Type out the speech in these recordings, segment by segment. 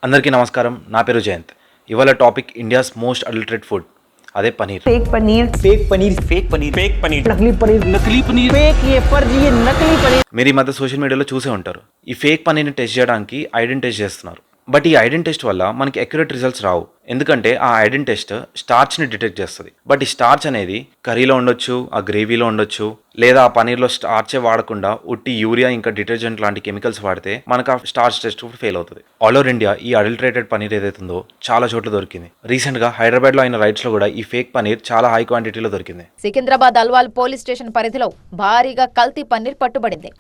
అందరికీ నమస్కారం. నా పేరు జయంత్. ఇవాళ topic India's most adulterated food, అదే paneer. Fake paneer fake paneer fake paneer fake paneer नकली पनीर फेक ये फर्जी ये नकली पनीर. మీరు ఈ మధ్య సోషల్ మీడియాలో చూసే ఉంటారు. ఈ ఫేక్ పనీర్ని టెస్ట్ చేయడానికి ఐడెన్ టెస్ట్ చేస్తున్నారు. బట్ ఈ ఐడెన్ టెస్ట్ వల్ల మనకి అక్యురేట్ రిజల్ట్స్ రావు. ఎందుకంటే ఆ ఐడెన్ టెస్ట్ స్టార్చ్ని డిటెక్ట్ చేస్తుంది. బట్ ఈ స్టార్చ్ అనేది కర్రీలో ఉండొచ్చు, ఆ గ్రేవీలో ఉండొచ్చు, లేదా ఆ పనీర్లో స్టార్చే వాడకుండా ఉట్టి యూరియా ఇంకా డిటర్జెంట్ లాంటి కెమికల్స్ వాడితే మనకు ఆ స్టార్చ్ టెస్ట్ ఫెయిల్ అవుతుంది. ఆల్ ఓవర్ ఇండియా ఈ అడల్టరేటెడ్ పనీర్ ఏదైతుందో చాలా చోట్ల దొరికింది. రీసెంట్గా హైదరాబాద్లో అయిన రైడ్స్లో కూడా ఈ ఫేక్ పనీర్ చాలా హై క్వాంటిటీలో దొరికింది. సికింద్రాబాద్ అల్వాల్ పోలీస్ స్టేషన్ పరిధిలో భారీగా కల్తీ పన్నీర్ పట్టుబడింది.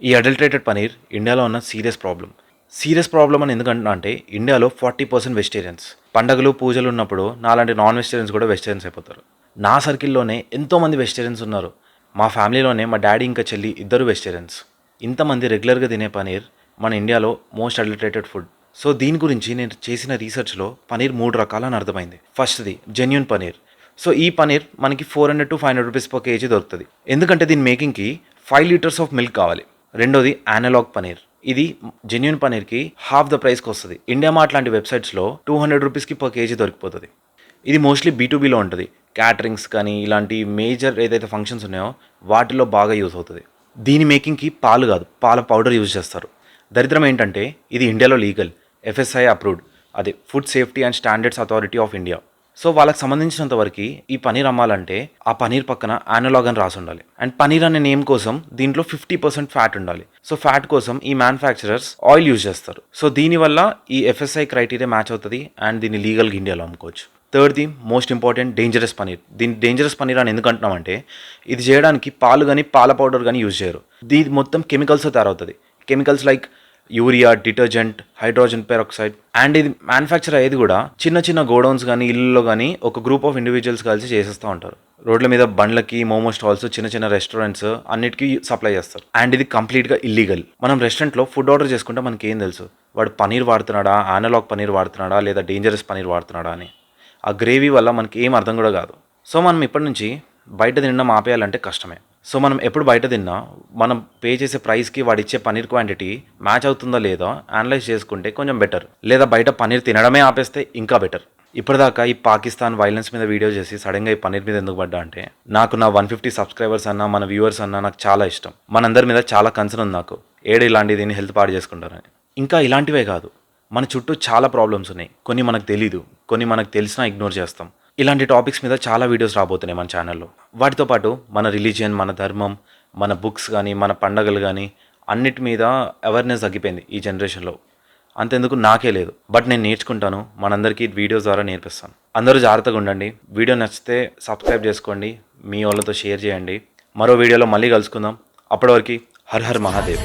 ఈ అడల్టరేటెడ్ పనీర్ ఇండియాలో ఉన్న సీరియస్ ప్రాబ్లం అని ఎందుకంటున్నా అంటే ఇండియాలో 40% వెజిటేరియన్స్. పండగలు పూజలు ఉన్నప్పుడు నాలాంటి నాన్ వెజిటేరియన్స్ కూడా వెజిటేరియన్స్ అయిపోతారు. నా సర్కిల్లోనే ఎంతోమంది వెజిటేరియన్స్ ఉన్నారు. మా ఫ్యామిలీలోనే మా డాడీ ఇంకా చెల్లి ఇద్దరు వెజిటేరియన్స్. ఇంతమంది రెగ్యులర్గా తినే పనీర్ మన ఇండియాలో మోస్ట్ అడల్టరేటెడ్ ఫుడ్. సో దీని గురించి నేను చేసిన రీసెర్చ్లో పనీర్ 3 రకాలని అర్థమైంది. ఫస్ట్ది జెన్యూన్ పనీర్. సో ఈ పనీర్ మనకి 400 to 500 రూపీస్ per kg దొరుకుతుంది. ఎందుకంటే దీని మేకింగ్కి 5 liters ఆఫ్ మిల్క్ కావాలి. రెండోది యానలాగ్ పనీర్. ఇది జెన్యూన్ పనీర్కి హాఫ్ ద ప్రైస్కి వస్తుంది. ఇండియా మార్ట్ లాంటి వెబ్సైట్స్లో 200 రూపీస్కి per kg దొరికిపోతుంది. ఇది మోస్ట్లీ B2Bలో ఉంటుంది. క్యాటరింగ్స్ కానీ ఇలాంటి మేజర్ ఏదైతే ఫంక్షన్స్ ఉన్నాయో వాటిలో బాగా యూజ్ అవుతుంది. దీని మేకింగ్కి పాలు కాదు, పాల పౌడర్ యూజ్ చేస్తారు. దరిద్రం ఏంటంటే ఇది ఇండియాలో లీగల్, FSI అప్రూవ్డ్, అదే food safety and standards authority of India. So వాళ్ళకి సంబంధించినంత వరకు ఈ పనీర్ అమ్మాలంటే ఆ పనీర్ పక్కన యానలాగ్ అని రాసి ఉండాలి. అండ్ పనీర్ అనే నేమ్ కోసం దీంట్లో 50% ఫ్యాట్ ఉండాలి. సో ఫ్యాట్ కోసం ఈ మ్యానుఫ్యాక్చరర్స్ ఆయిల్ యూజ్ చేస్తారు. సో దీనివల్ల ఈ FSI క్రైటీరియా మ్యాచ్ అవుతుంది అండ్ దీన్ని లీగల్గా ఇండియాలో అమ్ముకోవచ్చు. థర్డ్ది మోస్ట్ ఇంపార్టెంట్ డేంజరస్ పనీర్. దీన్ని డేంజరస్ పనీర్ అని ఎందుకు అంటున్నామంటే ఇది చేయడానికి పాలు కానీ పాల పౌడర్ కానీ యూజ్ చేయరు. దీని మొత్తం కెమికల్స్తో తయారవుతుంది. Chemicals like urea, detergent, hydrogen peroxide. And ఇది మ్యానుఫ్యాక్చర్ అయ్యేది కూడా చిన్న చిన్న గోడౌన్స్ కానీ ఇళ్ళలో కానీ ఒక గ్రూప్ ఆఫ్ ఇండివిజువల్స్ కలిసి చేసేస్తూ ఉంటారు. రోడ్ల మీద బండ్లకి, మోమో స్టాల్స్, చిన్న చిన్న రెస్టారెంట్స్ అన్నిటికీ సప్లై చేస్తారు. అండ్ ఇది కంప్లీట్గా ఇల్లీగల్. మనం రెస్టారెంట్లో ఫుడ్ ఆర్డర్ చేసుకుంటే మనకి ఏం తెలుసు వాడు పనీర్ వాడుతున్నాడా, యానలాగ్ పనీర్ వాడుతున్నాడా, లేదా డేంజరస్ పనీర్ వాడుతున్నాడా అని. ఆ గ్రేవీ వల్ల మనకి ఏం అర్థం కూడా కాదు. సో మనం ఇప్పటి నుంచి బయట తినడం ఆపేయాలంటే కష్టమే. సో మనం ఎప్పుడు బయట తిన్నా మనం పే చేసే ప్రైస్కి వాడు ఇచ్చే పనీర్ క్వాంటిటీ మ్యాచ్ అవుతుందా లేదా అనలైజ్ చేసుకుంటే కొంచెం బెటర్. లేదా బయట పనీర్ తినడమే ఆపేస్తే ఇంకా బెటర్. ఇప్పటిదాకా ఈ పాకిస్తాన్ వైలెన్స్ మీద వీడియో చేసి సడన్గా ఈ పనీర్ మీద ఎందుకు పడ్డా అంటే నాకు నా 150 సబ్స్క్రైబర్స్ అన్నా, మన వ్యూవర్స్ అన్నా నాకు చాలా ఇష్టం. మనందరి మీద చాలా కన్సర్న్ ఉంది నాకు. ఇలాంటి దీన్ని హెల్త్ పాడు చేసుకుంటారని. ఇంకా ఇలాంటివే కాదు, మన చుట్టూ చాలా ప్రాబ్లమ్స్ ఉన్నాయి. కొన్ని మనకు తెలీదు, కొన్ని మనకు తెలిసినా ఇగ్నోర్ చేస్తాం. ఇలాంటి టాపిక్స్ మీద చాలా వీడియోస్ రాబోతున్నాయి మన ఛానల్లో. వాటితో పాటు మన రిలీజియన్, మన ధర్మం, మన బుక్స్ కానీ, మన పండగలు కానీ అన్నిటి మీద అవేర్నెస్ తగ్గిపోయింది ఈ జనరేషన్లో. అంతెందుకు నాకే లేదు. బట్ నేను నేర్చుకుంటాను, మనందరికీ వీడియోస్ ద్వారా నేర్పిస్తాను. అందరూ జాగ్రత్తగా ఉండండి. వీడియో నచ్చితే సబ్స్క్రైబ్ చేసుకోండి, మీ వాళ్ళతో షేర్ చేయండి. మరో వీడియోలో మళ్ళీ కలుసుకుందాం. అప్పటి వరకు హర్ హర్ మహాదేవ్.